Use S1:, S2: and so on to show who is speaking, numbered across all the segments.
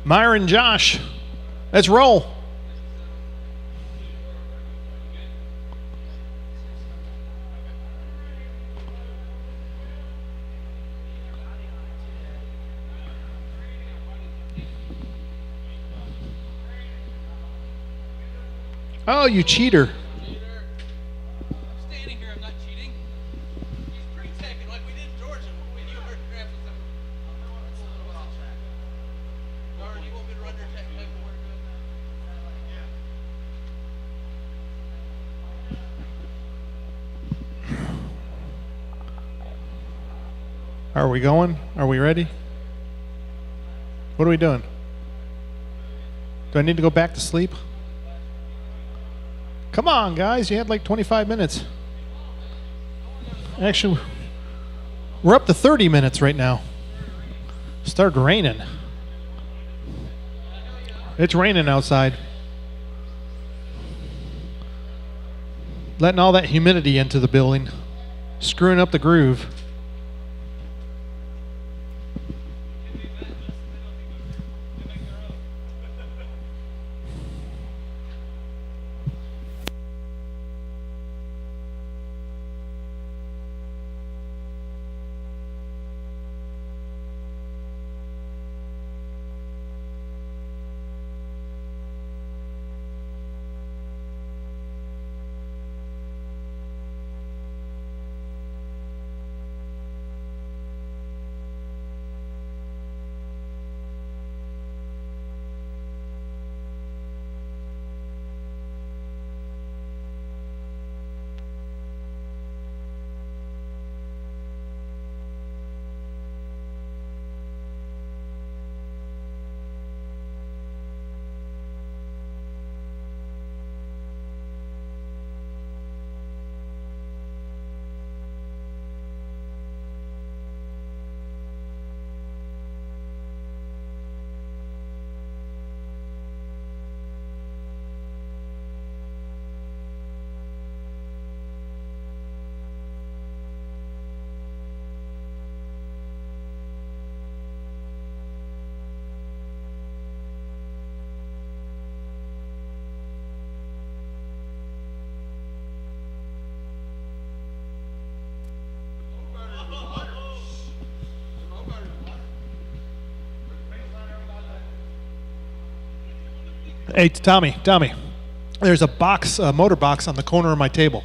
S1: Myron, Josh, let's roll. Oh, you cheater. Are we going? Are we ready? What are we doing? Do I need to go back to sleep? Come on, guys. You had like 25 minutes. Actually, we're up to 30 minutes right now. It started raining. It's raining outside. Letting all that humidity into the building. Screwing up the groove. Hey, Tommy, there's a box, a motor box on the corner of my table.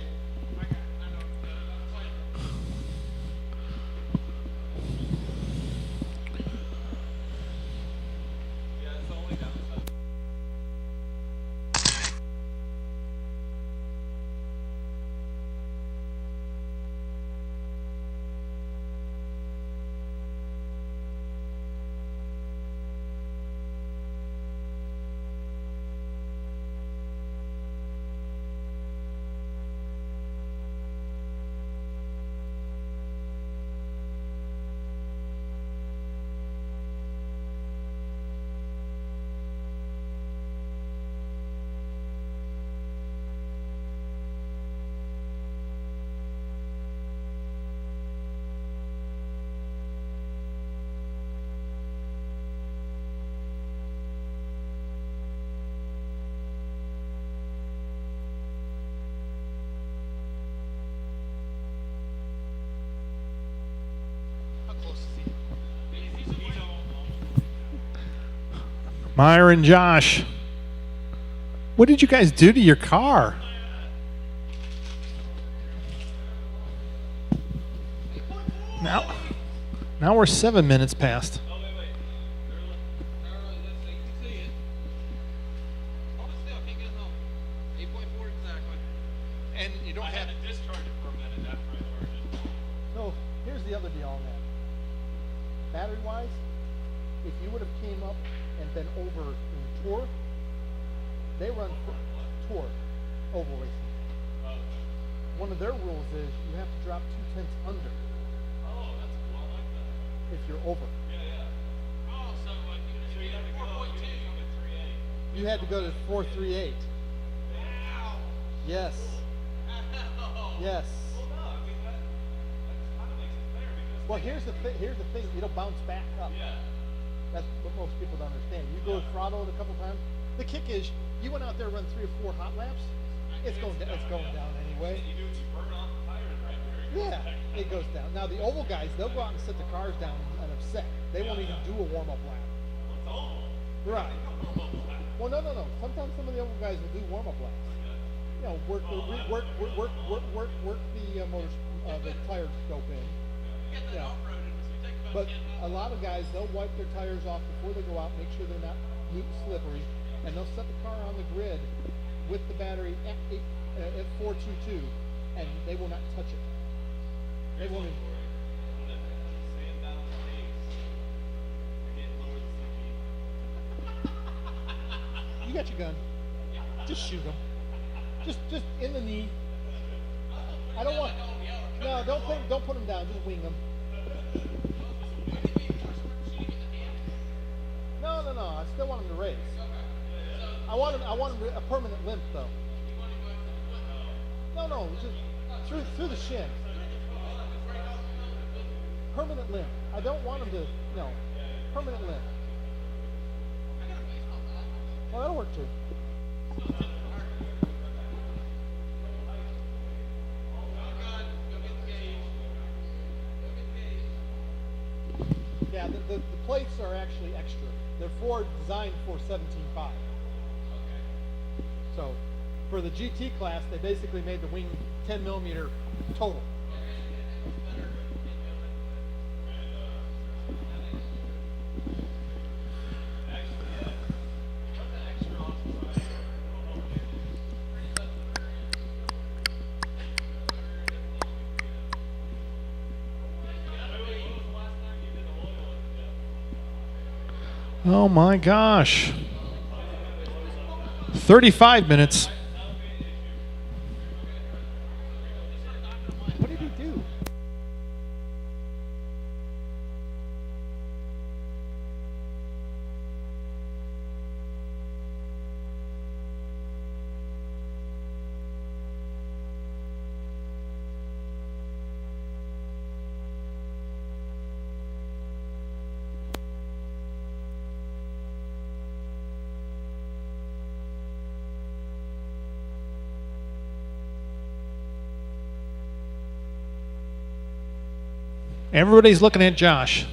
S1: Myron, Josh, what did you guys do to your car? Now we're 7 minutes past. And you don't have to discharge it for a minute after I charge it. So here's the other deal on that. Battery-wise, if you would have came up and been over in Tour, they run Tour oval racing. One of their rules is you have to drop 2/10 under. Oh, that's cool. I like that. If you're over. Yeah. Oh, so like you had to go 4.2. You had to go to 4.38. Wow. Yes. Yes. Well, no, I mean that kind of makes it fair because. Well, here's the thing. It'll bounce back up. Yeah. That's what most people don't understand. You go throttle it a couple times. The kick is, you went out there, run 3 or 4 hot laps. It's going down anyway.
S2: You do it, you burn off the tires right there.
S1: Yeah, it goes down. Now the oval guys, they'll go out and set the cars down and upset. They won't even do a warm-up lap.
S2: It's oval.
S1: Right. Well, no. Sometimes some of the oval guys will do warm-up laps. You know, work the the tire dope in. Yeah. But a lot of guys, they'll wipe their tires off before they go out, make sure they're not neat and slippery, and they'll set the car on the grid with the battery at 422, and they will not touch it. They won't even. You got your gun. Just shoot them. Just in the knee. I don't want. No, don't put them down. Just wing them. No. I still want them to race. I want them a permanent limp though. No, just through the shin. Permanent limp. I don't want them to. No, permanent limp. Well, that'll work too. Yeah, the plates are actually extra. They're designed for 17.5. So, for the GT class, they basically made the wing 10 millimeter total.
S3: Oh my gosh. 35 minutes.
S1: What did he do?
S3: Everybody's looking at Josh.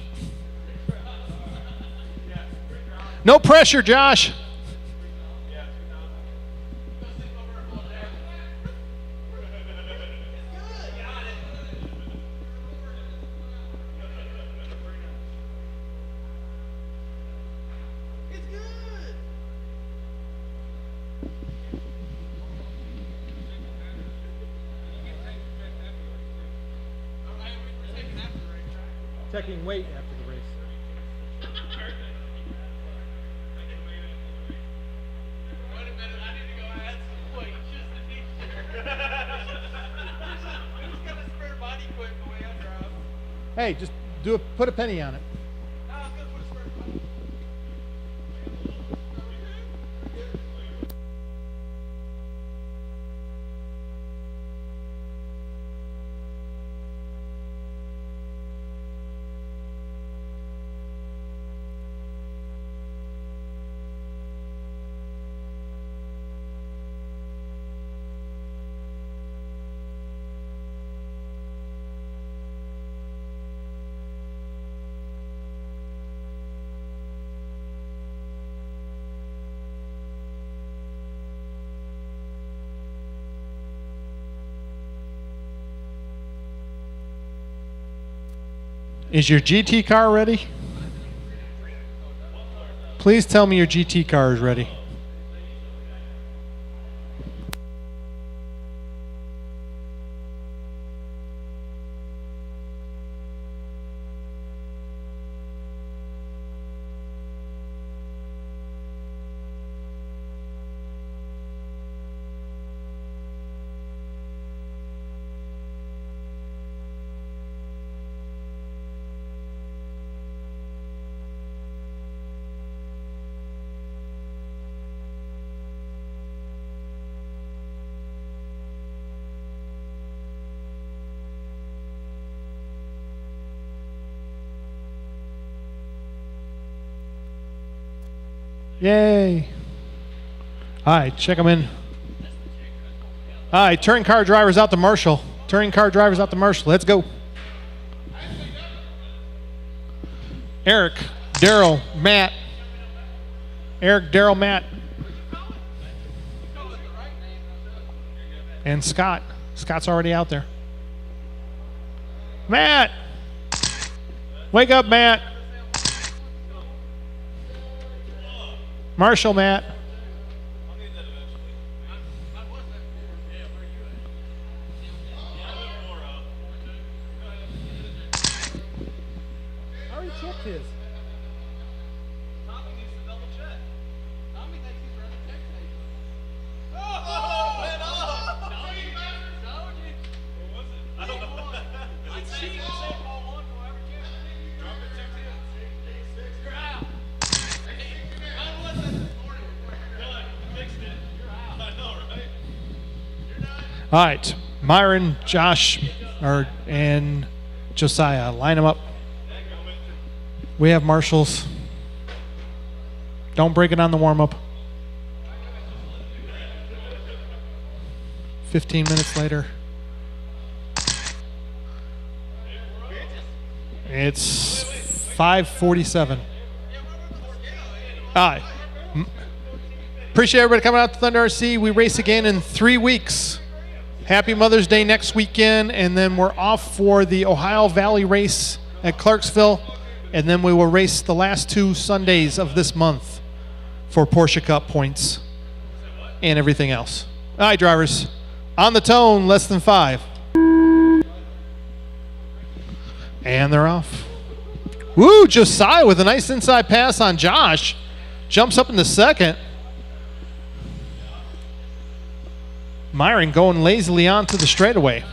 S3: No pressure, Josh.
S1: Checking weight after the race.
S2: Wait a minute, I need to go add some weight just to be sure. Who's got a spare body quick the way I drive?
S1: Hey, just put a penny on it.
S2: No, I was gonna put a spare body.
S3: Is your GT car ready? Please tell me your GT car is ready. Yay. All right, check them in. All right, touring car drivers out to Marshall. Touring car drivers out to Marshall. Let's go. Eric, Daryl, Matt. Eric, Daryl, Matt. And Scott. Scott's already out there. Matt! Wake up, Matt. Marshall, Matt.
S1: I already checked his.
S2: Tommy needs to double check. Tommy thinks he's running the check station. Oh, went off. No, you bastard. No, you. What was it? I don't know. I cheated. Said ball one, whoever gets it. Drop it, check in. You're out. I was that this morning before you're done. You fixed it. You're out. I know, right? You're done.
S3: All right, Myron, Josh, and Josiah. Line them up. We have marshals. Don't break it on the warm-up. 15 minutes later. It's 5:47. All right. Appreciate everybody coming out to Thunder RC. We race again in 3 weeks. Happy Mother's Day next weekend, and then we're off for the Ohio Valley race at Clarksville, and then we will race the last 2 Sundays of this month for Porsche Cup points and everything else. All right, drivers. On the tone, less than 5. And they're off. Woo, Josiah with a nice inside pass on Josh. Jumps up into second. Myron going lazily onto the straightaway.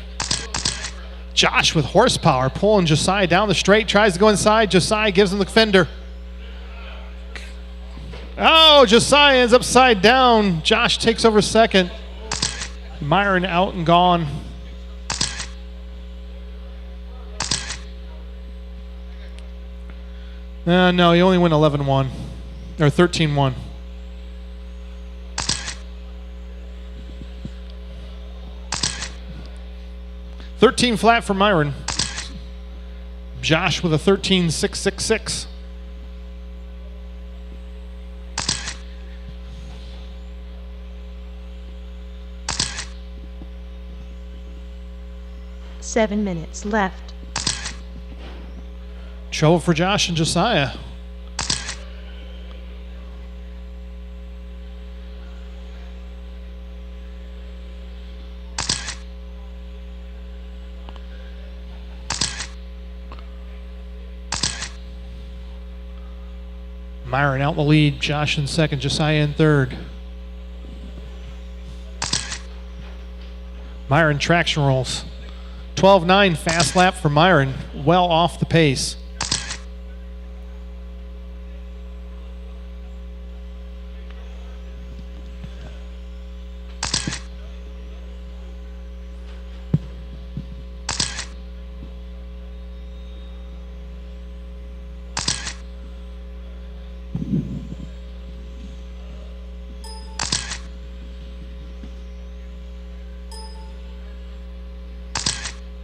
S3: Josh with horsepower pulling Josiah down the straight. Tries to go inside. Josiah gives him the fender. Oh, Josiah is upside down. Josh takes over second. Myron out and gone. No, he only went 11-1. Or 13-1. $13 flat for Myron. Josh with a 13.666.
S4: Seven minutes left.
S3: Trouble for Josh and Josiah. Myron out in the lead, Josh in second, Josiah in third. Myron traction rolls. 12.9 fast lap for Myron, well off the pace.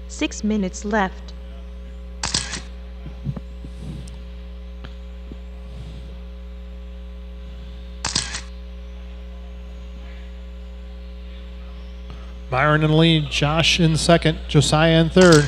S4: Six minutes left.
S3: Myron in the lead, Josh in second, Josiah in third.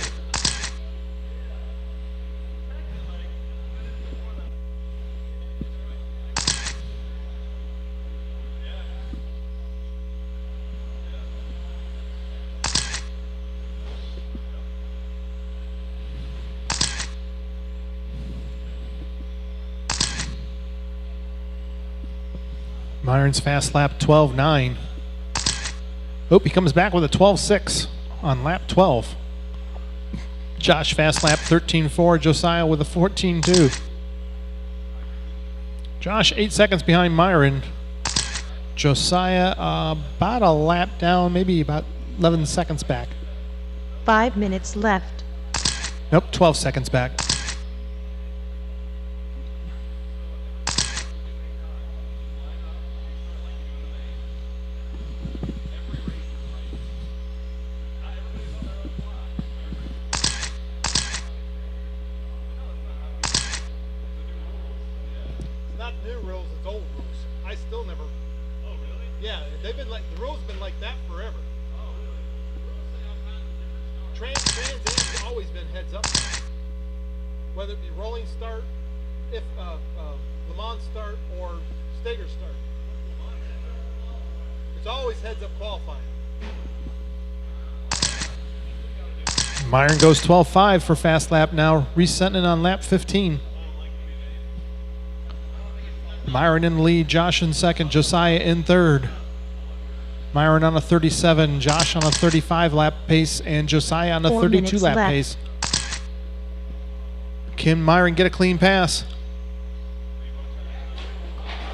S3: Myron's fast lap 12.9. Oh, he comes back with a 12.6 on lap 12. Josh fast lap 13.4. Josiah with a 14.2. Josh 8 seconds behind Myron. Josiah about a lap down, maybe about 11 seconds back.
S4: 5 minutes left.
S3: Nope, 12 seconds back.
S1: not new rules, it's old rules. I still never.
S2: Oh, really?
S1: Yeah, they've been like, the rules have been like that forever.
S2: Oh, really? Rules say all kinds of different stuff.
S1: Trans Am's always been heads up. Whether it be rolling start, if Le Mans start, or Stager start. It's always heads up qualifying.
S3: Myron goes 12.5 for fast lap now, resetting it on lap 15. Myron in the lead, Josh in second, Josiah in third. Myron on a 37, Josh on a 35 lap pace, and Josiah on a
S4: 4
S3: 32
S4: minutes
S3: lap
S4: left.
S3: pace. Can Myron get a clean pass?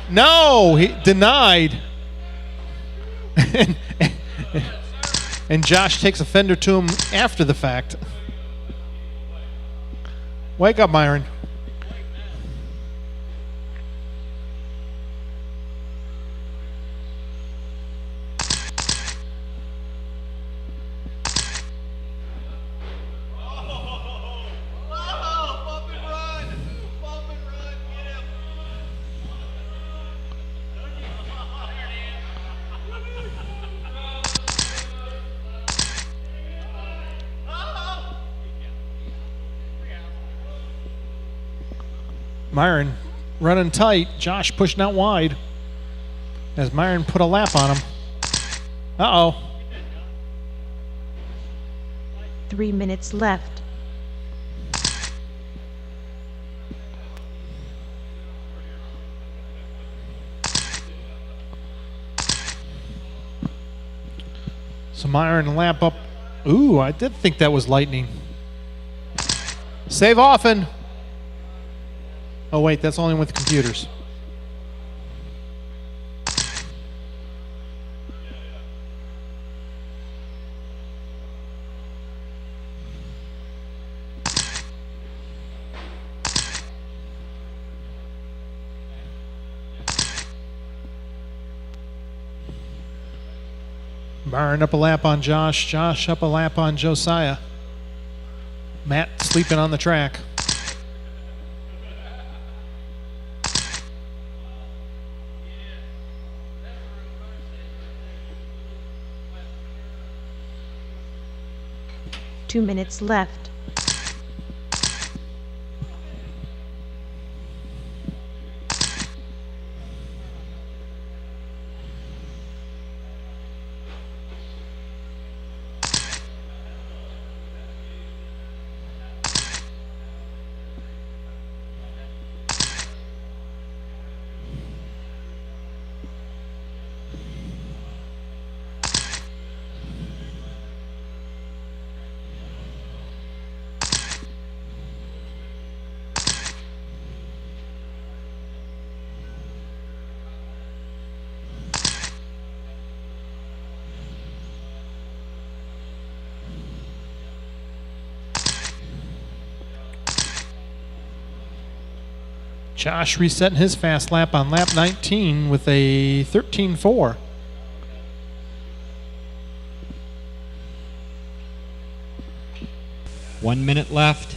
S3: No, he denied. And Josh takes a fender to him after the fact. Wake up, Myron. Myron running tight. Josh pushing out wide as Myron put a lap on him. Uh-oh.
S4: 3 minutes left.
S3: So Myron lap up. Ooh, I did think that was lightning. Save often. Oh, wait, that's only with computers. Myron up a lap on Josh. Josh up a lap on Josiah. Matt sleeping on the track.
S4: Two minutes left.
S3: Josh resetting his fast lap on lap 19 with a 13.4.
S5: One minute left.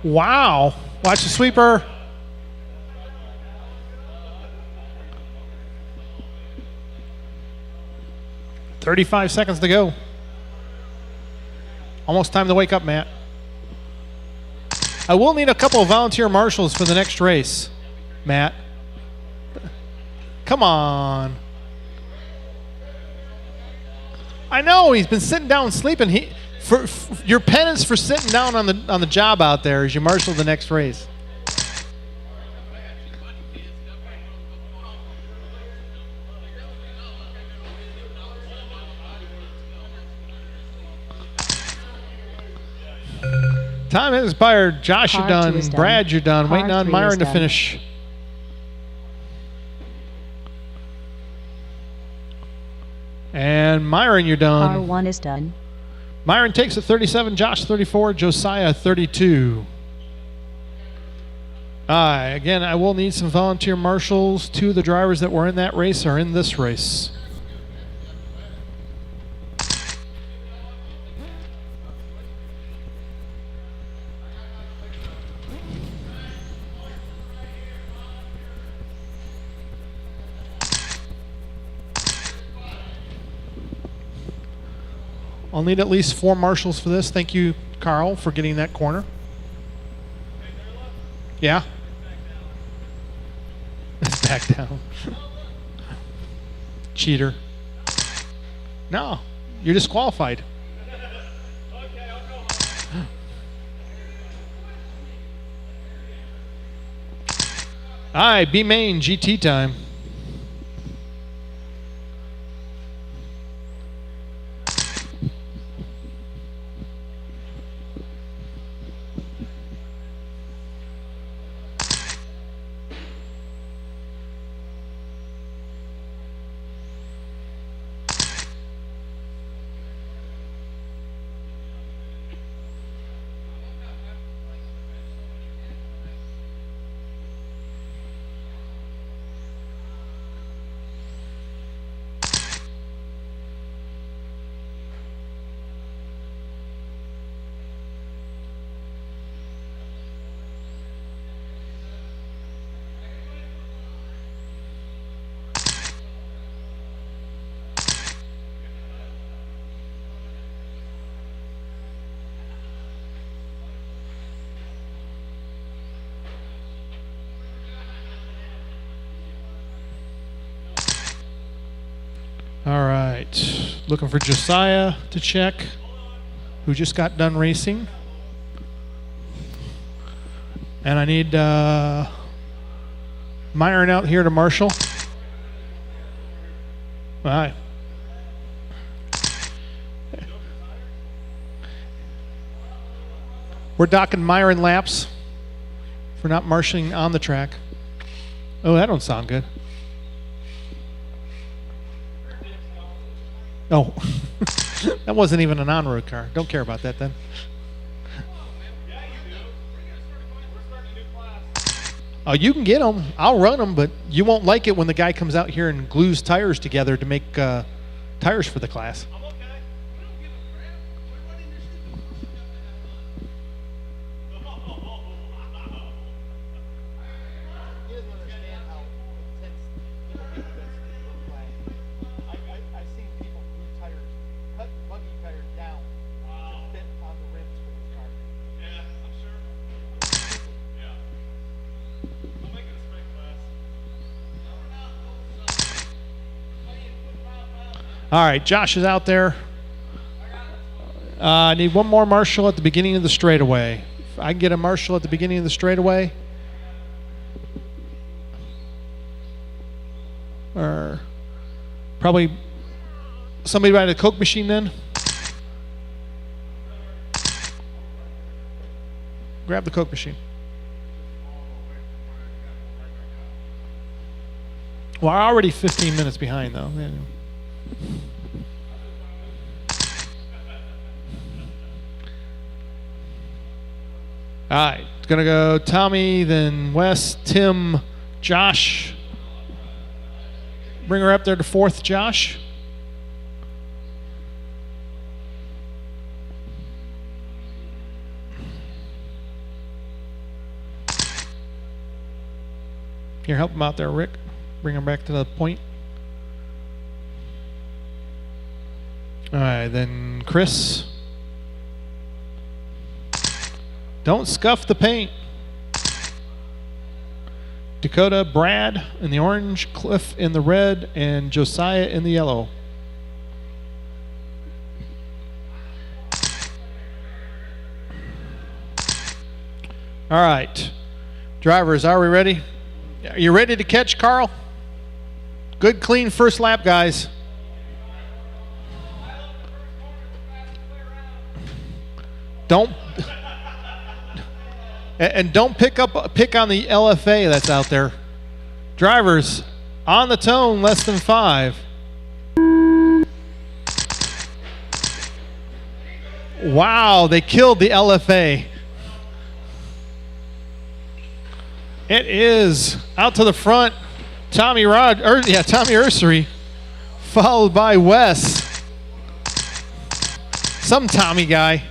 S3: Wow. Watch the sweeper. $35 seconds to go. Almost time to wake up, Matt. I will need a couple of volunteer marshals for the next race, Matt. Come on. I know he's been sitting down sleeping. For your penance for sitting down on the job out there as you marshal the next race. Time has expired. Josh, you're
S4: Car 2
S3: done.
S4: is done.
S3: Brad, you're done.
S4: Car
S3: Waiting on
S4: 3
S3: Myron
S4: is
S3: to
S4: done.
S3: finish. And Myron, you're done.
S4: Car 1 is done.
S3: Myron takes it 37, Josh 34, Josiah 32. Again, I will need some volunteer marshals. 2 of the drivers that were in that race are in this race. I'll need at least 4 marshals for this. Thank you, Carl, for getting that corner. Yeah? Back down. Cheater. No, you're disqualified.
S2: Okay, I'll go home.
S3: All right, B main GT time. All right, looking for Josiah to check, who just got done racing. And I need Myron out here to marshal. All right. We're docking Myron laps for not marshaling on the track. Oh, that don't sound good. Oh, that wasn't even an on-road car. Don't care about that then.
S2: Yeah, you do. We're starting a new class.
S3: Oh, you can get them. I'll run them, but you won't like it when the guy comes out here and glues tires together to make tires for the class.
S2: I'm okay. We don't give a crap. We're running this shit. Oh, wow.
S1: He doesn't understand how intense people get this in play. I've seen people glue tires, cut buggy tires down to fit on the rims for this car.
S2: Yeah, I'm sure. Yeah. We'll make it a spring class.
S3: All right, Josh is out there. I need one more marshal at the beginning of the straightaway. If I can get a marshal at the beginning of the straightaway. Or probably somebody by the Coke machine then. Grab the Coke machine. Well, I'm already 15 minutes behind though. Yeah. All right, it's gonna go Tommy, then Wes, Tim, Josh. Bring her up there to 4th, Josh. Here, help him out there, Rick. Bring him back to the point. All right, then Chris. Don't scuff the paint. Dakota, Brad in the orange, Cliff in the red, and Josiah in the yellow. All right, drivers, are we ready? Are you ready to catch, Carl? Good, clean first lap, guys. Don't and don't pick on the LFA that's out there. Drivers, on the tone, less than 5. Wow, they killed the LFA. It is out to the front. Tommy Ursery, followed by Wes. Some Tommy guy.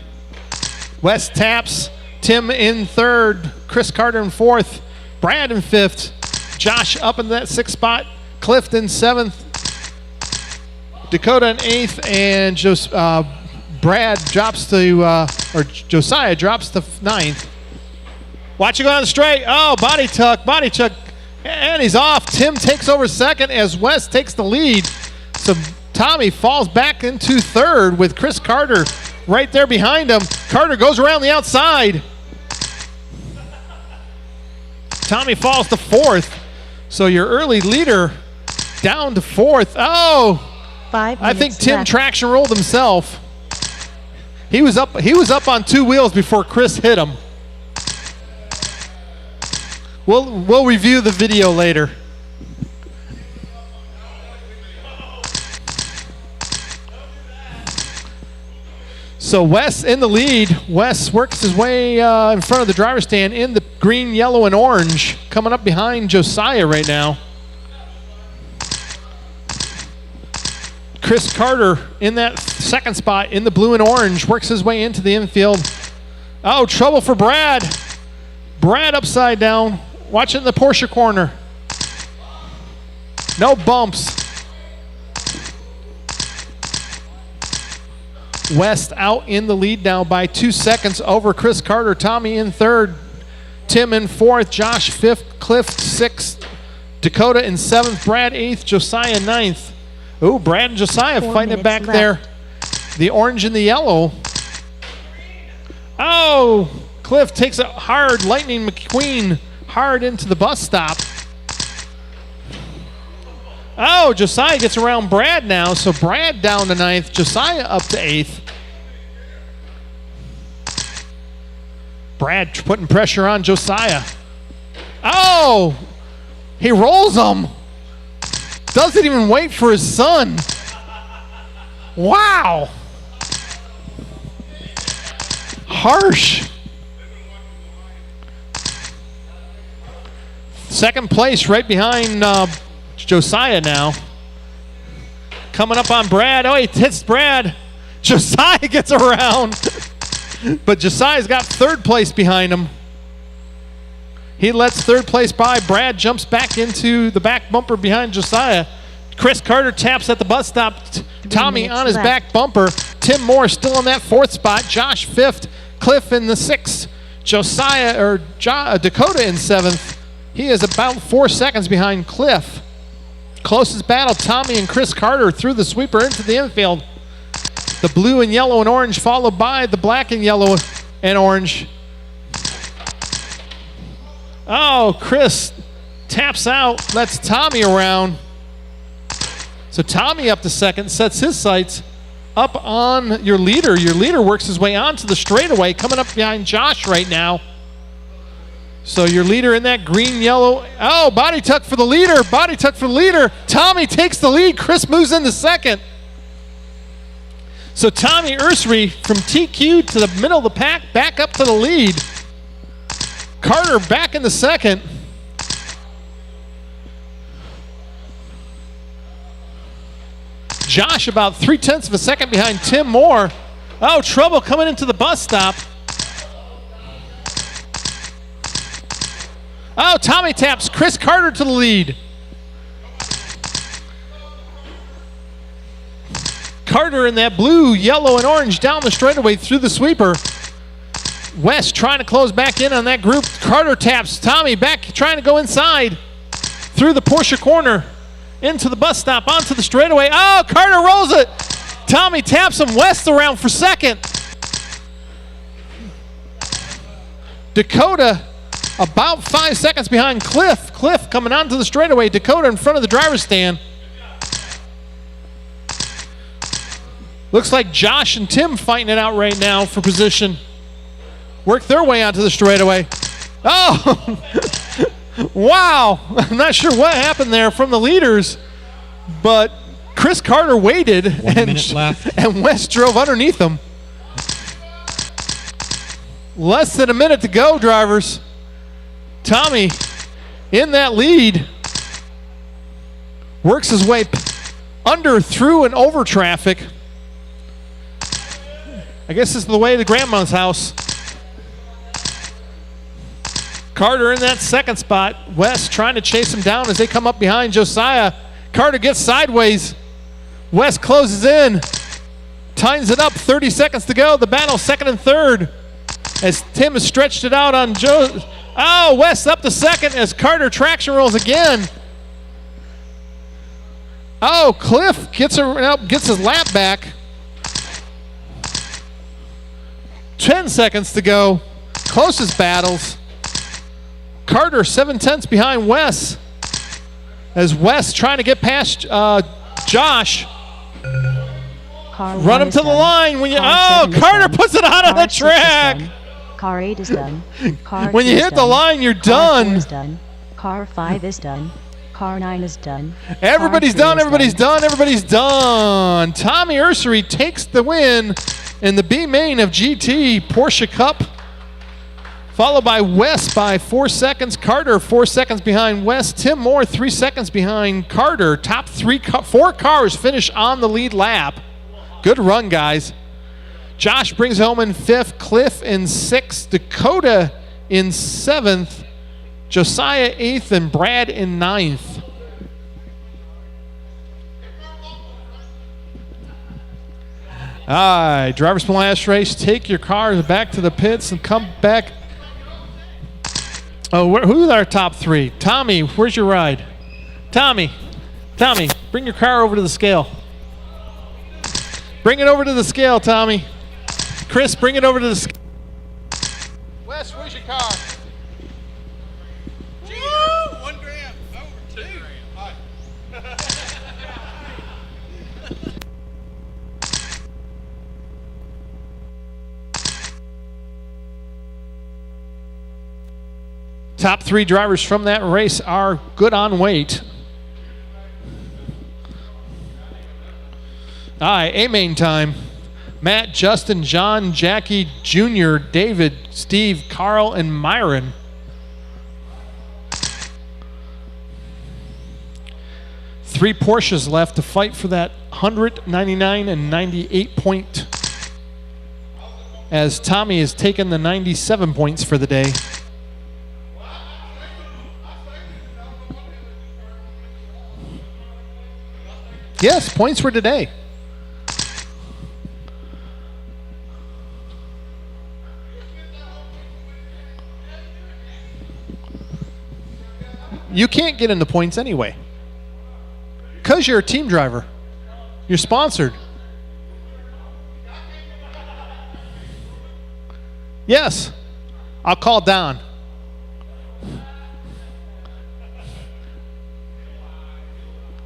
S3: Wes taps. Tim in third. Chris Carter in fourth. Brad in fifth. Josh up in that sixth spot. Cliff in seventh. Dakota in eighth. And Brad drops to, or Josiah drops to ninth. Watch it go on the straight. Oh, body tuck. And he's off. Tim takes over second as Wes takes the lead. So Tommy falls back into third with Chris Carter right there behind him. Carter goes around the outside. Tommy falls to fourth. So your early leader down to fourth. Oh,
S4: 5 minutes
S3: I think Tim
S4: left.
S3: traction rolled himself. He was up on two wheels before Chris hit him. We'll review the video later. So Wes in the lead. Wes works his way in front of the driver's stand in the green, yellow, and orange. Coming up behind Josiah right now. Chris Carter in that second spot in the blue and orange. Works his way into the infield. Oh, trouble for Brad. Brad upside down. Watch it in the Porsche corner. No bumps. West out in the lead now by 2 seconds over Chris Carter. Tommy in third. Tim in fourth. Josh fifth. Cliff sixth. Dakota in seventh. Brad eighth. Josiah ninth. Ooh, Brad and Josiah
S4: 4
S3: fighting it back
S4: minutes
S3: there.
S4: left.
S3: The orange and the yellow. Oh, Cliff takes it hard. Lightning McQueen hard into the bus stop. Oh, Josiah gets around Brad now. So Brad down to ninth. Josiah up to eighth. Brad putting pressure on Josiah. Oh, he rolls him. Doesn't even wait for his son. Wow. Harsh. Second place right behind Josiah now. Coming up on Brad. Oh, he hits Brad. Josiah gets around. But Josiah's got third place behind him. He lets third place by. Brad jumps back into the back bumper behind Josiah. Chris Carter taps at the bus stop. Tommy
S4: minutes
S3: on his
S4: left.
S3: back bumper. Tim Moore still in that fourth spot. Josh fifth. Cliff in the sixth. Dakota in seventh. He is about 4 seconds behind Cliff. Closest battle, Tommy and Chris Carter through the sweeper into the infield. The blue and yellow and orange followed by the black and yellow and orange. Oh, Chris taps out, lets Tommy around. So Tommy up to second, sets his sights up on your leader. Your leader works his way onto the straightaway, coming up behind Josh right now. So your leader in that green, yellow. Oh, body tuck for the leader. Body tuck for the leader. Tommy takes the lead. Chris moves into second. So Tommy Ursery from TQ to the middle of the pack, back up to the lead. Carter back in the second. Josh about 3/10 of a second behind Tim Moore. Oh, trouble coming into the bus stop. Oh, Tommy taps Chris Carter to the lead. Carter in that blue, yellow, and orange down the straightaway through the sweeper. West trying to close back in on that group. Carter taps Tommy back, trying to go inside through the Porsche corner into the bus stop, onto the straightaway. Oh, Carter rolls it. Tommy taps him. West around for second. Dakota about 5 seconds behind Cliff. Cliff coming onto the straightaway. Dakota in front of the driver's stand. Looks like Josh and Tim fighting it out right now for position. Work their way onto the straightaway. Oh, wow. I'm not sure what happened there from the leaders, but Chris Carter waited
S5: 1 minute left.
S3: and West drove underneath him. Less than a minute to go, drivers. Tommy in that lead. Works his way under, through, and over traffic. I guess this is the way to grandma's house. Carter in that second spot. West trying to chase him down as they come up behind Josiah. Carter gets sideways. West closes in. Tightens it up. 30 seconds to go. The battle second and third. As Tim has stretched it out on Joe. Oh, West up to second as Carter traction rolls again. Oh, Cliff gets his lap back. 10 seconds to go. Closest battles. Carter 7/10 behind Wes. As Wes trying to get past Josh. Run him to the line when you. Oh, Carter puts it out on the track.
S4: Car 8 is done. Car
S3: when you hit the line, you're done.
S4: Car 4 is done. Car 5 is done. Car 9 is done.
S3: Everybody's done. Everybody's done. Everybody's done. Tommy Ursery takes the win in the B main of GT Porsche Cup. Followed by Wes by 4 seconds. Carter 4 seconds behind Wes. Tim Moore 3 seconds behind Carter. Top 4 cars finish on the lead lap. Good run, guys. Josh brings home in 5th. Cliff in 6th. Dakota in 7th. Josiah 8th and Brad in 9th. All right, drivers from last race, take your cars back to the pits and come back. Oh, who's our top 3? Tommy, where's your ride? Tommy, bring your car over to the scale. Bring it over to the scale, Tommy. Chris, bring it over to the scale. Wes, where's your car?
S2: Woo! 1 gram. Over 2 grams. All right.
S3: Top 3 drivers from that race are good on weight. All right, A-main time. Matt, Justin, John, Jackie, Junior, David, Steve, Carl, and Myron. Three Porsches left to fight for that 199 and 98 point, as Tommy has taken the 97 points for the day. Yes, points for today. You can't get into points anyway, because you're a team driver. You're sponsored. Yes, I'll call Don.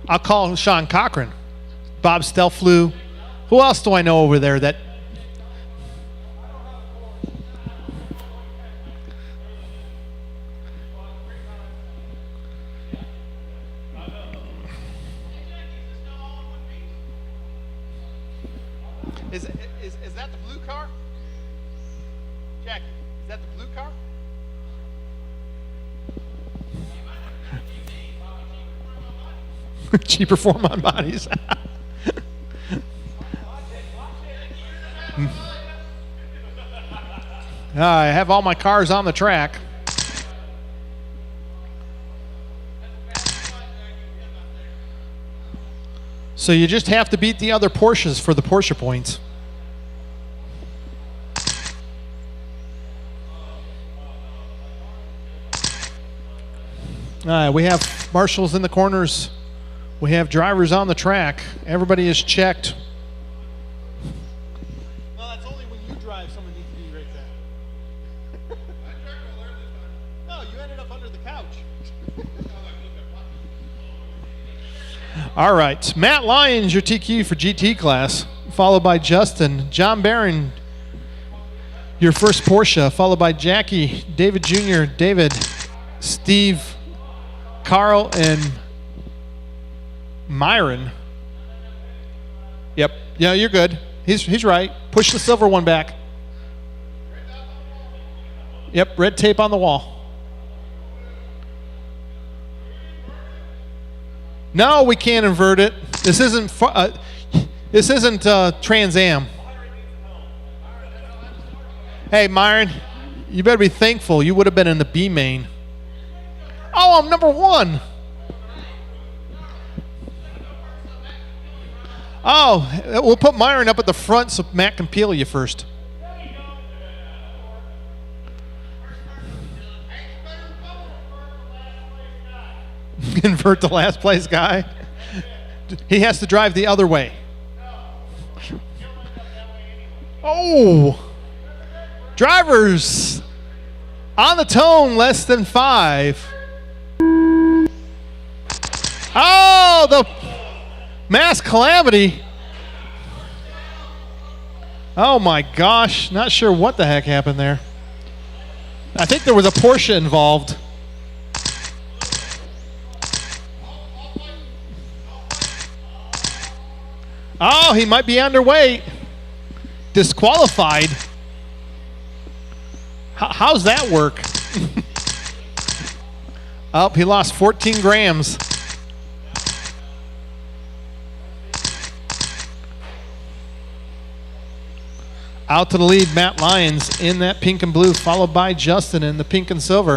S3: I'll call Sean Cochran, Bob Stelflew. Who else do I know over there that? Is that the blue car? Jackie, is that the blue car? Cheaper form on bodies. I have all my cars on the track. So you just have to beat the other Porsches for the Porsche points. We have marshals in the corners. We have drivers on the track. Everybody is checked. Well, that's only when you drive someone needs to be right there. No, you ended up under the couch. All right, Matt Lyons, your TQ for GT class, followed by Justin. John Barron, your first Porsche, followed by Jackie, David Jr., David, Steve, Carl, and Myron. Yep. Yeah, you're good. He's right. Push the silver one back. Yep, red tape on the wall. No, we can't invert it. This isn't Trans Am. Hey, Myron, you better be thankful. You would have been in the B main. Oh, I'm number 1. Oh, we'll put Myron up at the front so Matt can peel you first. Invert the last place guy. He has to drive the other way. Oh! Drivers on the tone, less than 5. Oh, the mass calamity. Oh my gosh, not sure what the heck happened there. I think there was a Porsche involved. Oh, he might be underweight. Disqualified. How's that work? Oh, he lost 14 grams. Out to the lead, Matt Lyons in that pink and blue, followed by Justin in the pink and silver.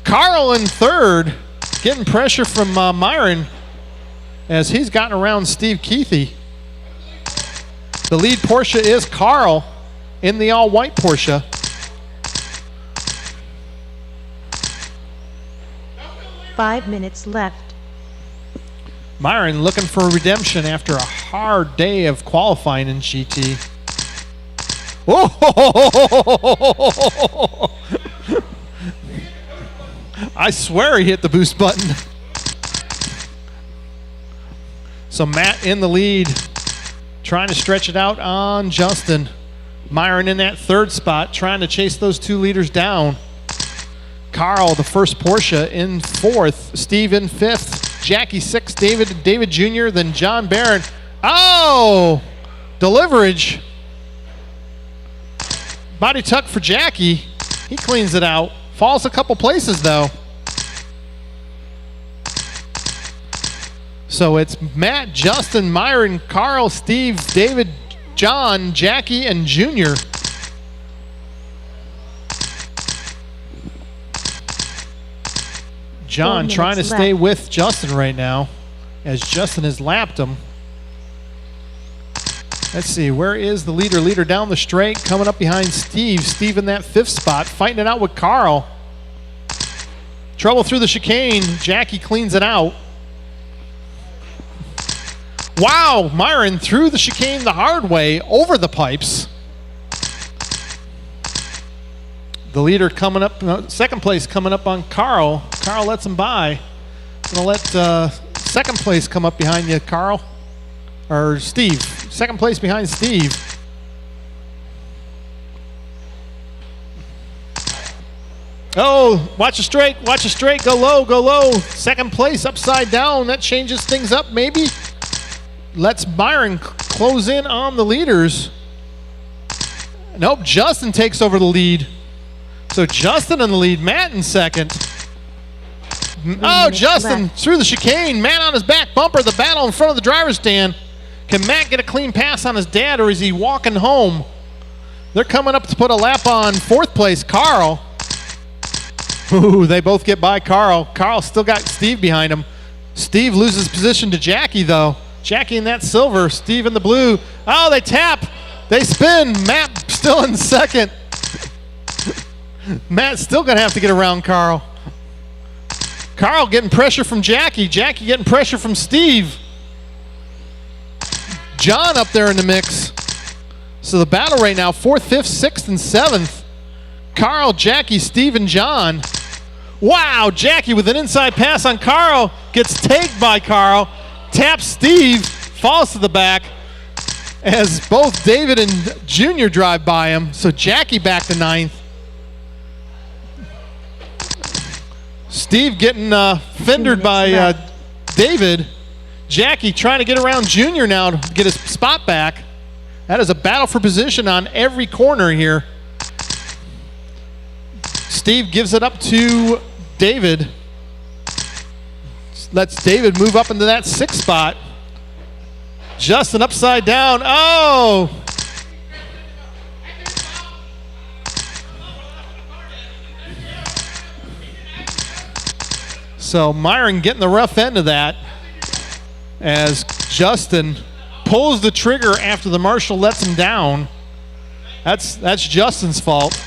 S3: Carl in third, getting pressure from Myron as he's gotten around Steve Keithy. The lead Porsche is Carl in the all-white Porsche.
S4: Five minutes left.
S3: Myron looking for redemption after a hard day of qualifying in GT. Oh! I swear he hit the boost button. So Matt in the lead, trying to stretch it out on Justin. Myron in that third spot, trying to chase those 2 leaders down. Carl, the first Porsche, in 4th. Steve in 5th. Jackie 6th. David Jr., then John Barron. Oh! Deliverage. Body tuck for Jackie. He cleans it out. Falls a couple places, though. So it's Matt, Justin, Myron, Carl, Steve, David, John, Jackie, and Junior. John trying to stay with Justin right now as Justin has lapped him. Let's see, where is the leader? Leader down the straight, coming up behind Steve. Steve in that 5th spot, fighting it out with Carl. Trouble through the chicane. Jackie cleans it out. Wow, Myron through the chicane the hard way, over the pipes. The leader coming up, second place coming up on Carl. Carl lets him by. Gonna let second place come up behind you, Carl. Or Steve. Second place behind Steve. Oh, watch a straight, go low. Second place, upside down. That changes things up, maybe. Lets Byron close in on the leaders. Nope, Justin takes over the lead. So Justin in the lead, Matt in second. Oh, Justin through the chicane. Matt on his back bumper, the battle in front of the driver's stand. Can Matt get a clean pass on his dad, or is he walking home? They're coming up to put a lap on 4th place, Carl. Ooh, they both get by Carl. Carl still got Steve behind him. Steve loses position to Jackie, though. Jackie in that silver, Steve in the blue. Oh, they tap. They spin. Matt still in second. Matt's still going to have to get around Carl. Carl getting pressure from Jackie. Jackie getting pressure from Steve. John up there in the mix. So the battle right now, 4th, 5th, 6th, and 7th. Carl, Jackie, Steve, and John. Wow, Jackie with an inside pass on Carl. Gets tagged by Carl. Taps Steve. Falls to the back. As both David and Junior drive by him. So Jackie back to 9th. Steve getting fendered by David. Jackie trying to get around Junior now to get his spot back. That is a battle for position on every corner here. Steve gives it up to David. lets David move up into that 6th spot. Justin upside down. Oh! So Myron getting the rough end of that as Justin pulls the trigger after the marshal lets him down. That's Justin's fault.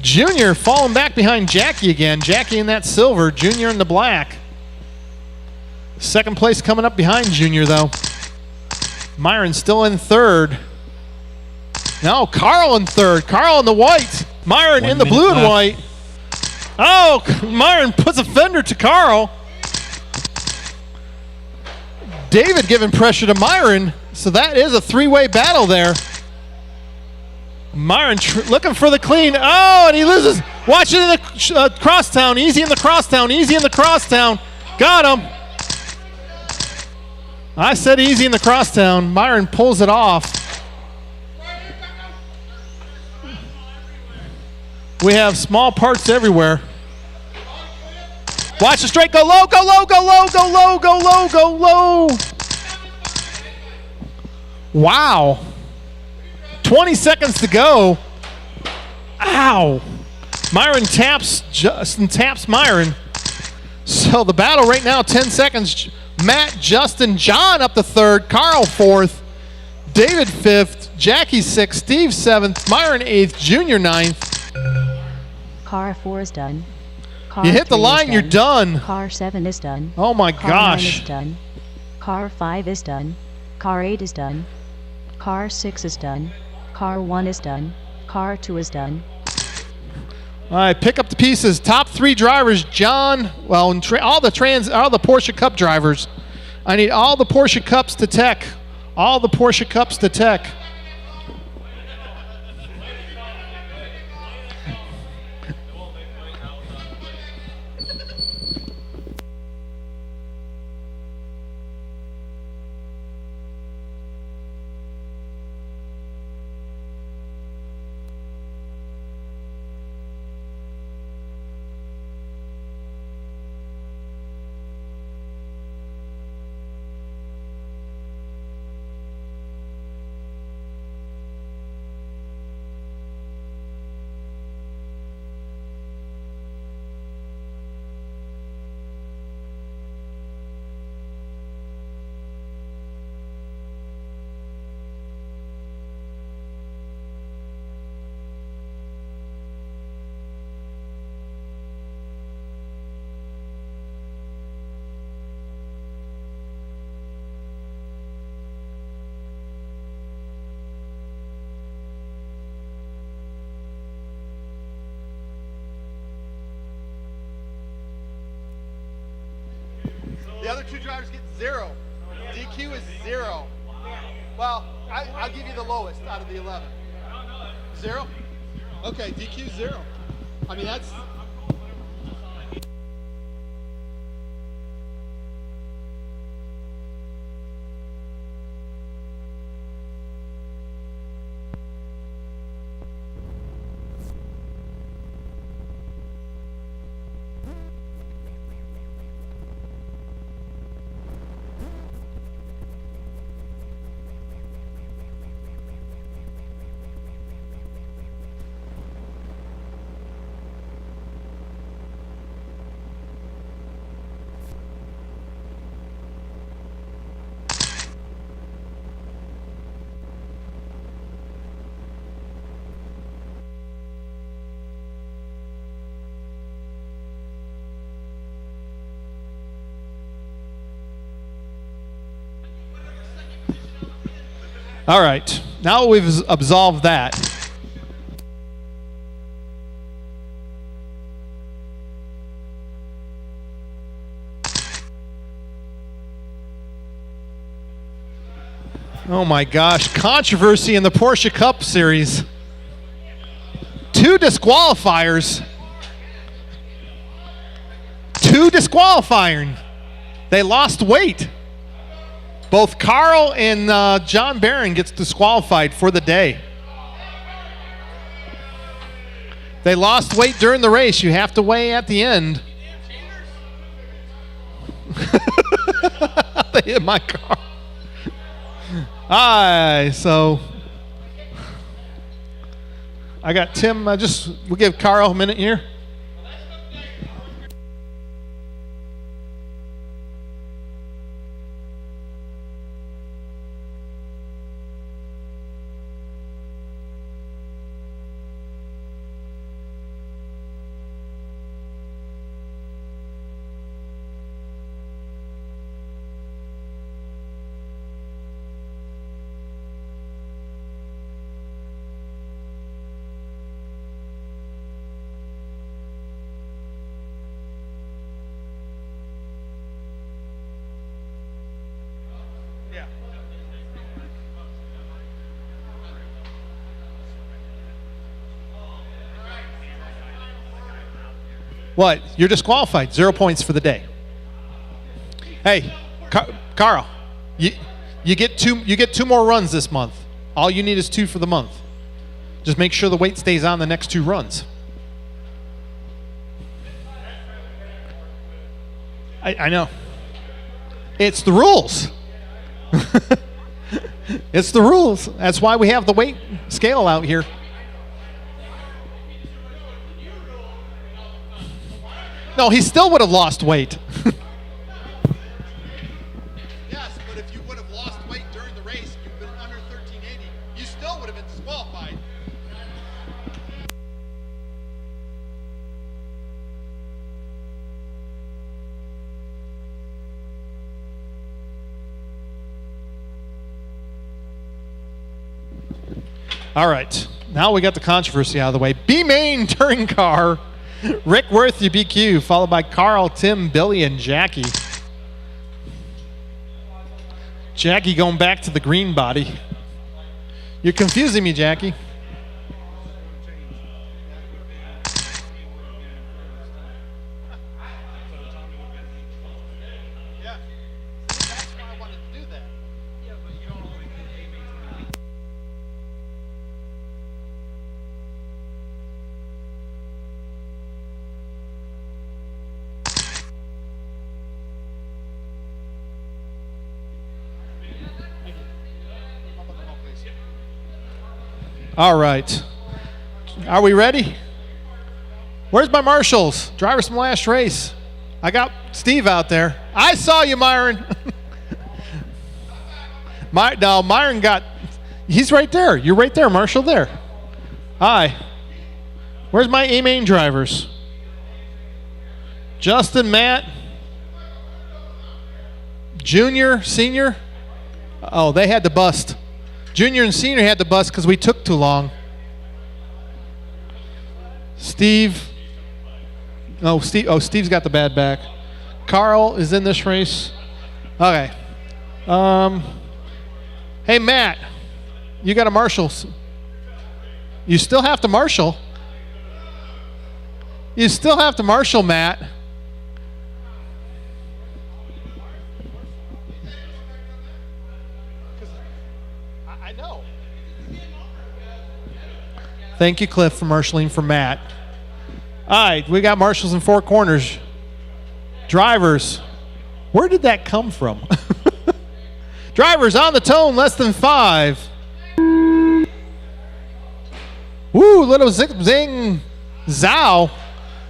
S3: Junior falling back behind Jackie again. Jackie in that silver, Junior in the black. 2nd place coming up behind Junior though. Myron still in 3rd. No, Carl in 3rd. Carl in the white. Myron in the blue and white. Oh, Myron puts a fender to Carl. David giving pressure to Myron. So that is a 3-way battle there. Myron looking for the clean. Oh, and he loses. Watch it in the crosstown. Easy in the crosstown. Easy in the crosstown. Got him. I said easy in the crosstown. Myron pulls it off. We have small parts everywhere. Watch the straight. Go low, go low, go low, go low, go low, go low. Wow. 20 seconds to go. Ow. Myron taps, Justin taps Myron. So the battle right now, 10 seconds. Matt, Justin, John up to 3rd. Carl 4th. David 5th. Jackie 6th. Steve 7th. Myron 8th. Junior 9th.
S4: Car 4 is done. Car
S3: You hit the
S4: 3
S3: line,
S4: is
S3: you're
S4: done.
S3: done.
S4: Car 7 is done.
S3: Oh my
S4: Car 9
S3: gosh.
S4: is done. Car 5 is done. Car 8 is done. Car 6 is done. Car 1 is done. Car 2 is done.
S3: All right, pick up the pieces. Top 3 drivers, John. Well, and all the Porsche Cup drivers. I need all the Porsche Cups to tech. All the Porsche Cups to tech. The other 2 drivers get 0. DQ is 0. Well, I'll give you the lowest out of the 11. 0? Okay, DQ 0. I mean, that's... All right, now we've absolved that. Oh my gosh, controversy in the Porsche Cup Series. 2 disqualifiers. 2 disqualifying. They lost weight. Both Carl and John Barron gets disqualified for the day. They lost weight during the race. You have to weigh at the end. They hit my car. Aye, so I got Tim. We'll give Carl a minute here. What? You're disqualified. 0 points for the day. Hey, Carl, you get two more runs this month. All you need is 2 for the month. Just make sure the weight stays on the next 2 runs. I know. It's the rules. It's the rules. That's why we have the weight scale out here. No, he still would have lost weight.
S1: Yes, but if you would have lost weight during the race, you've been under 1380, you still would have been disqualified.
S3: All right, now we got the controversy out of the way. B-Main touring car. Rick Worth, your BQ, followed by Carl, Tim, Billy, and Jackie. Jackie going back to the green body. You're confusing me, Jackie.
S1: Yeah, that's why I wanted to do that.
S3: All right. Are we ready? Where's my marshals? Drivers from last race. I got Steve out there. I saw you, Myron. Myron got, he's right there. You're right there, Marshall, there. Hi. Where's my A-Main drivers? Justin, Matt, Junior, Senior. Oh, they had to bust. Junior and Senior had to bust because we took too long. Steve. Oh, Steve's got the bad back. Carl is in this race. Okay. Hey, Matt, you got a marshal. You still have to marshal. You still have to marshal, Matt.
S1: I know.
S3: Thank you, Cliff, for marshaling for Matt. All right, we got marshals in 4 corners. Drivers, where did that come from? Drivers on the tone, less than 5. Woo, little zing, zow.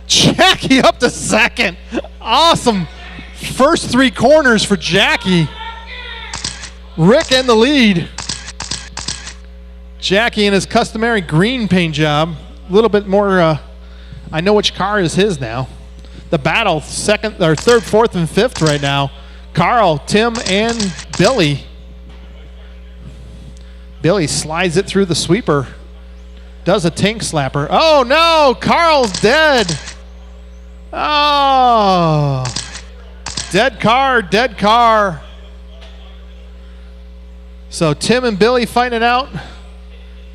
S3: Jackie up to second. Awesome. First 3 corners for Jackie. Rick in the lead. Jackie in his customary green paint job. A little bit more, I know which car is his now. The battle, third, 4th, and 5th right now. Carl, Tim, and Billy. Billy slides it through the sweeper. Does a tank slapper. Oh, no! Carl's dead. Oh. Dead car. So Tim and Billy fighting it out.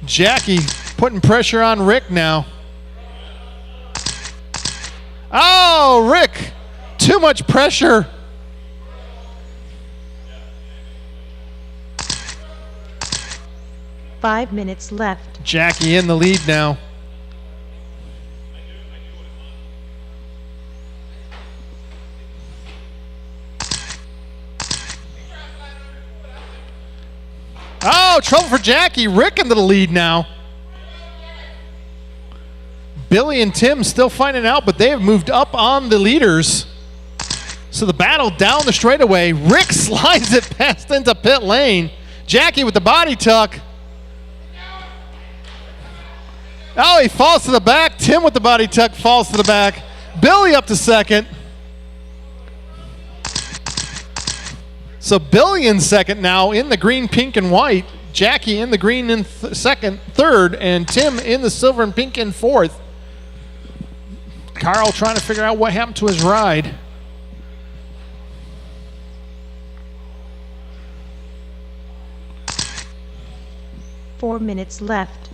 S3: Jackie putting pressure on Rick now. Oh, Rick! Too much pressure.
S4: Five minutes left.
S3: Jackie in the lead now. Oh, trouble for Jackie. Rick into the lead now. Billy and Tim still fighting out, but they have moved up on the leaders. So the battle down the straightaway. Rick slides it past into pit lane. Jackie with the body tuck. Oh, he falls to the back. Tim with the body tuck falls to the back. Billy up to second. So Billy in second now in the green, pink, and white. Jackie in the green in third, and Tim in the silver and pink in fourth. Carl trying to figure out what happened to his ride.
S4: Four minutes left.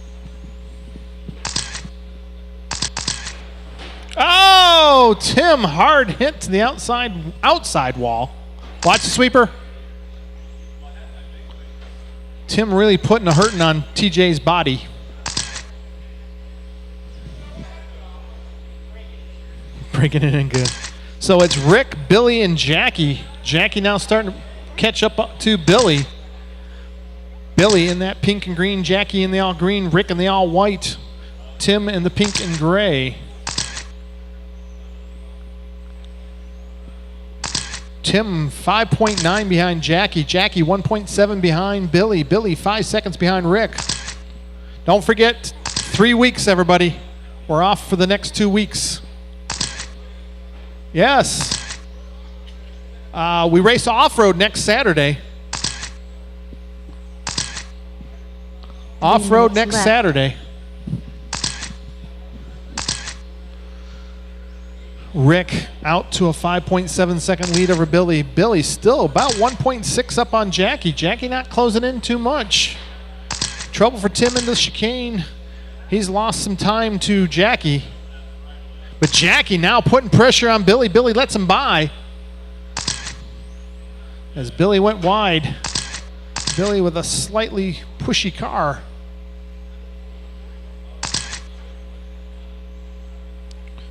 S3: Oh, Tim hard hit to the outside wall. Watch the sweeper. Tim really putting a hurting on TJ's body. Breaking it in good. So it's Rick, Billy, and Jackie. Jackie now starting to catch up to Billy. Billy in that pink and green, Jackie in the all green, Rick in the all white, Tim in the pink and gray. Tim 5.9 behind Jackie. Jackie 1.7 behind Billy. Billy 5 seconds behind Rick. Don't forget, 3 weeks, everybody. We're off for the next 2 weeks. Yes. We race off-road next Saturday. Off-road next Saturday. Rick out to a 5.7 second lead over Billy. Billy still about 1.6 up on Jackie. Jackie not closing in too much. Trouble for Tim in the chicane. He's lost some time to Jackie. But Jackie now putting pressure on Billy. Billy lets him by. As Billy went wide. Billy with a slightly pushy car.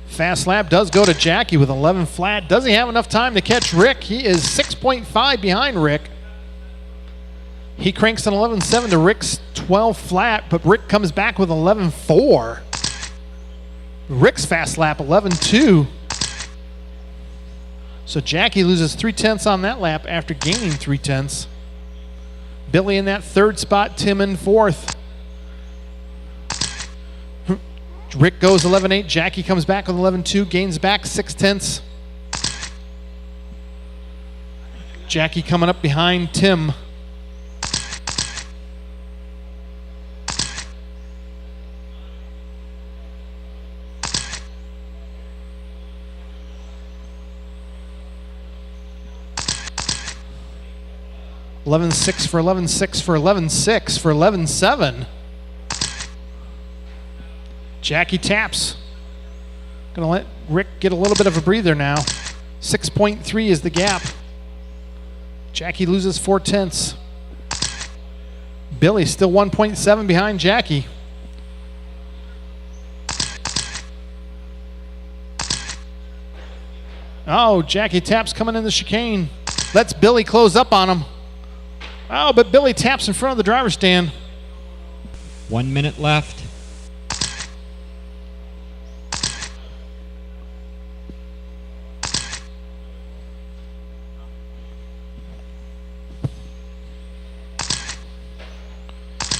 S3: Fast lap does go to Jackie with 11 flat. Does he have enough time to catch Rick? He is 6.5 behind Rick. He cranks an 11.7 to Rick's 12 flat, but Rick comes back with 11.4. Rick's fast lap 11.2. So Jackie loses 3/10 on that lap after gaining 3/10. Billy in that third spot, Tim in fourth. Rick goes 11.8. Jackie comes back with 11.2, gains back 6/10. Jackie coming up behind Tim. $11.6 for 11.6 for 11.6 for 11.7. Jackie taps. Gonna let Rick get a little bit of a breather now. 6.3 is the gap. Jackie loses 4/10. Billy still 1.7 behind Jackie. Oh, Jackie taps coming in the chicane. Lets Billy close up on him. Oh, but Billy taps in front of the driver's stand.
S5: 1 minute left.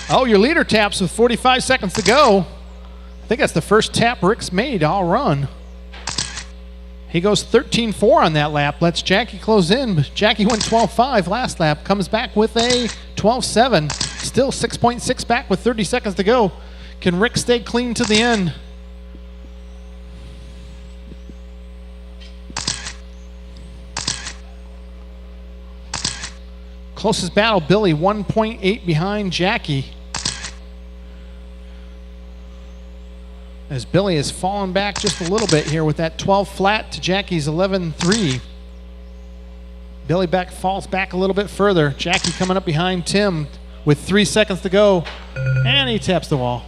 S3: Oh, your leader taps with 45 seconds to go. I think that's the first tap Rick's made all run. He goes 13.4 on that lap. Lets Jackie close in. Jackie went 12.5 last lap. Comes back with a 12.7. Still 6.6 back with 30 seconds to go. Can Rick stay clean to the end? Closest battle, Billy 1.8 behind Jackie. As Billy has fallen back just a little bit here with that 12 flat to Jackie's 11.3. Billy falls back a little bit further. Jackie coming up behind Tim with 3 seconds to go. And he taps the wall.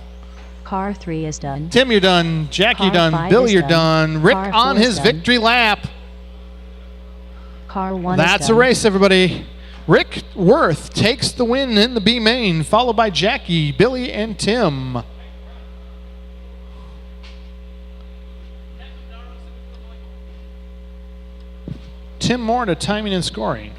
S4: Car 3 is done.
S3: Tim, you're done. Jackie, you're
S4: Car
S3: done.
S4: 5
S3: Billy,
S4: is
S3: you're
S4: done.
S3: done. Rick
S4: Car
S3: on
S4: 4 is
S3: his
S4: done.
S3: victory lap.
S4: Car 1
S3: That's
S4: is
S3: a
S4: done.
S3: race, everybody. Rick Worth takes the win in the B main, followed by Jackie, Billy, and Tim. Tim Moore to timing and scoring.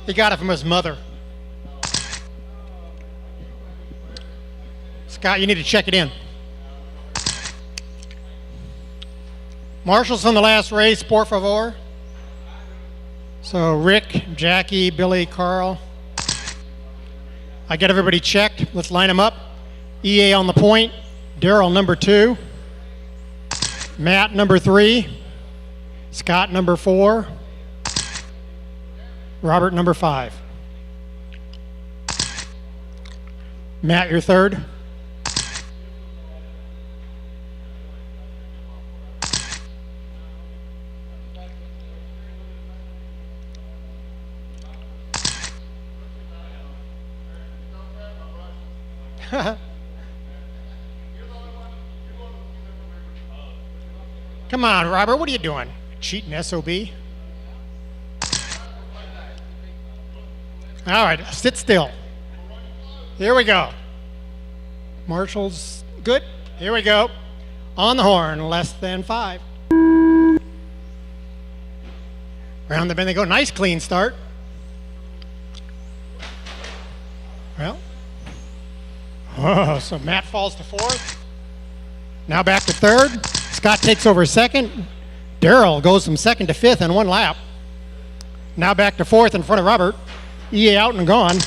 S6: He got it from his mother. Scott, you need to check it in. Marshall's on the last race, por favor. So Rick, Jackie, Billy, Carl. I get everybody checked. Let's line them up. EA on the point. Daryl, number 2. Matt, number 3. Scott, number 4. Robert, number 5. Matt, you're third. Come on, Robert, what are you doing? Cheating SOB? All right, sit still. Here we go. Marshall's good. Here we go. On the horn, less than 5. Round the bend they go. Nice clean start. Well. Oh, so Matt falls to 4th. Now back to 3rd. Scott takes over 2nd. Daryl goes from 2nd to 5th in 1 lap. Now back to 4th in front of Robert. EA out and gone.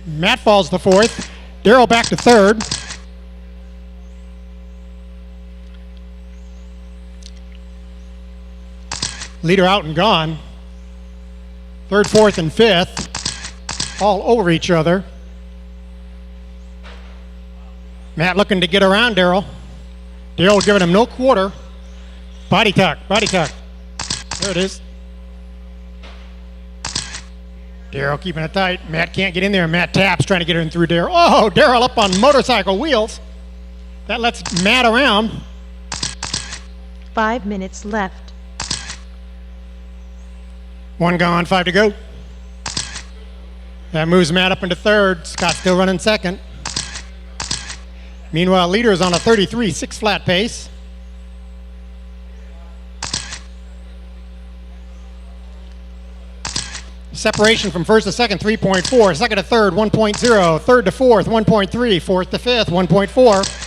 S6: Matt falls to 4th. Daryl back to 3rd. Leader out and gone. 3rd, 4th, and 5th. All over each other. Matt looking to get around Daryl. Daryl giving him no quarter. Body tuck, body tuck. There it is. Daryl keeping it tight. Matt can't get in there. Matt taps, trying to get in through Daryl. Oh, Daryl up on motorcycle wheels. That lets Matt around.
S4: 5 minutes left.
S6: 1 gone, 5 to go. That moves Matt up into third. Scott still running second. Meanwhile, leader is on a 33.6 flat pace. Separation from first to second, 3.4. Second to third, 1.0. Third to fourth, 1.3. Fourth to fifth, 1.4.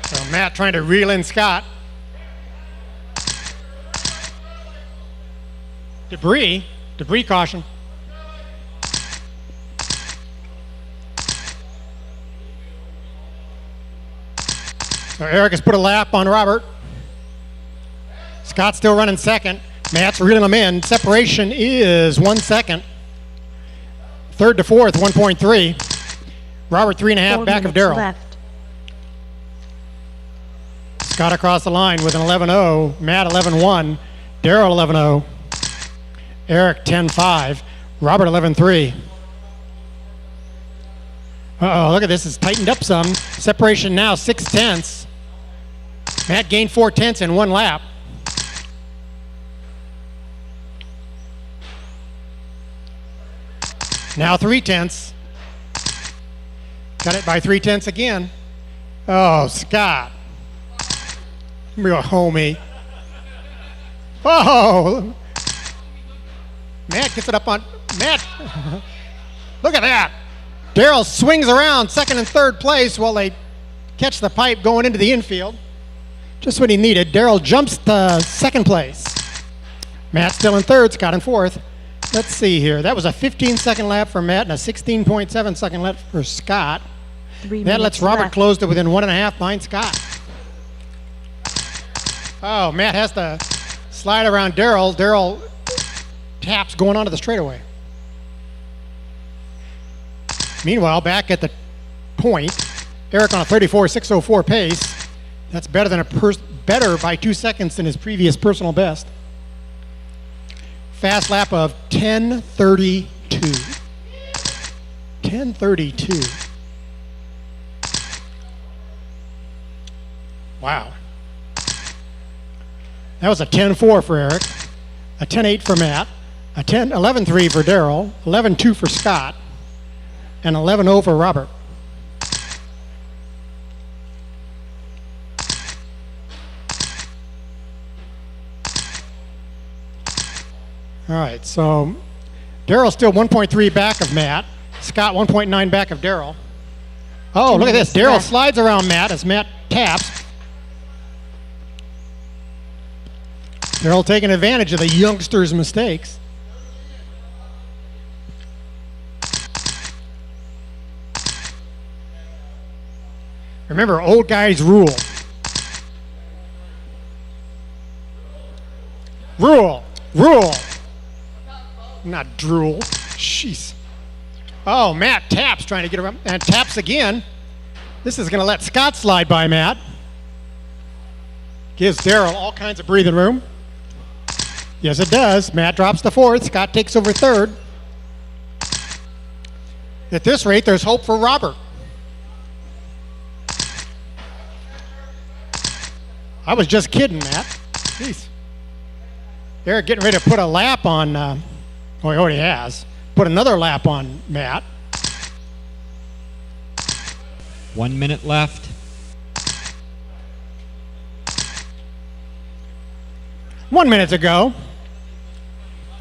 S6: So Matt trying to reel in Scott. Debris caution. So Eric has put a lap on Robert. Scott's still running second. Matt's reeling him in. Separation is 1 second. Third to fourth, 1.3. Robert 3.5
S4: 4
S6: back of
S4: minutes
S6: Daryl.
S4: left.
S6: Scott across the line with an 11.0. Matt 11.1. Daryl 11.0. Eric 10.5. Robert 11.3. Uh-oh, look at this. It's tightened up some. Separation now 6/10. Matt gained 4/10 in 1 lap. Now 3/10. Got it by 3/10 again. Oh, Scott. Real homie. Oh! Matt gets it up on... Matt! Look at that! Daryl swings around second and third place while they catch the pipe going into the infield. Just what he needed. Daryl jumps to second place. Matt still in third, Scott in fourth. Let's see here. That was a 15-second lap for Matt and a 16.7-second lap for Scott.
S4: 3
S6: That lets
S4: minutes
S6: Robert
S4: left.
S6: close to within 1.5 behind Scott. Oh, Matt has to slide around Daryl. Daryl taps going onto the straightaway. Meanwhile, back at the point, Eric on a 34.604 pace. That's better than better by 2 seconds than his previous personal best. Fast lap of 10:32. 10:32. Wow. That was a 10.4 for Eric, a 10.8 for Matt, a 11.3 for Daryl, 11.2 for Scott, and 11.0 for Robert. All right, so Daryl's still 1.3 back of Matt, Scott 1.9 back of Daryl. Oh, look at this. Daryl slides around Matt as Matt taps. Daryl taking advantage of the youngsters' mistakes. Remember, old guys rule. Rule. Rule. Not drool. Jeez. Oh, Matt taps trying to get around. And taps again. This is going to let Scott slide by Matt. Gives Daryl all kinds of breathing room. Yes, it does. Matt drops to fourth. Scott takes over third. At this rate, there's hope for Robert. I was just kidding, Matt. Jeez. Eric getting ready to put a lap on, oh, he already has. Put another lap on Matt.
S5: 1 minute left.
S6: One minute to go.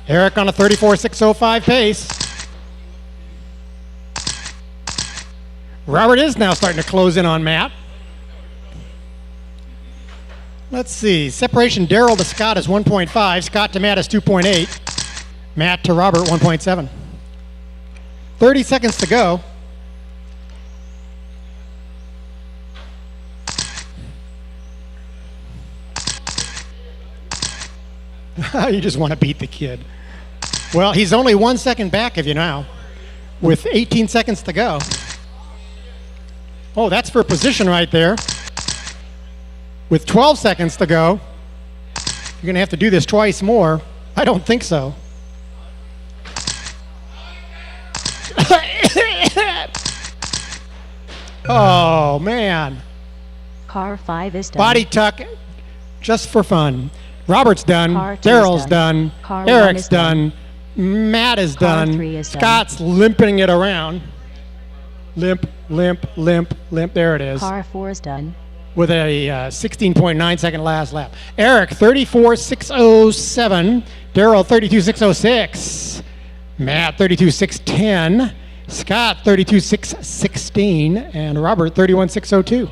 S6: Eric on a 34.605 pace. Robert is now starting to close in on Matt. Let's see. Separation Daryl to Scott is 1.5. Scott to Matt is 2.8. Matt to Robert 1.7. 30 seconds to go. You just want to beat the kid. Well, he's only 1 second back of you now, with 18 seconds to go. Oh, that's for position right there. With 12 seconds to go. You're going to have to do this twice more. I don't think so. Oh, man.
S4: Car 5 is done.
S6: Body tuck, just for fun. Robert's done.
S4: Car 2 is
S6: Daryl's done.
S4: Car 1
S6: Eric's
S4: is done.
S6: Matt is
S4: Car
S6: done.
S4: 3 is done.
S6: Scott's limping it around. Limp, limp, limp, limp. There it is.
S4: Car 4 is done.
S6: With a 16.9 second last lap. Eric, 34.607. Daryl, 32.606. Matt, 32.610. Scott, 32.616. And Robert, 31.602.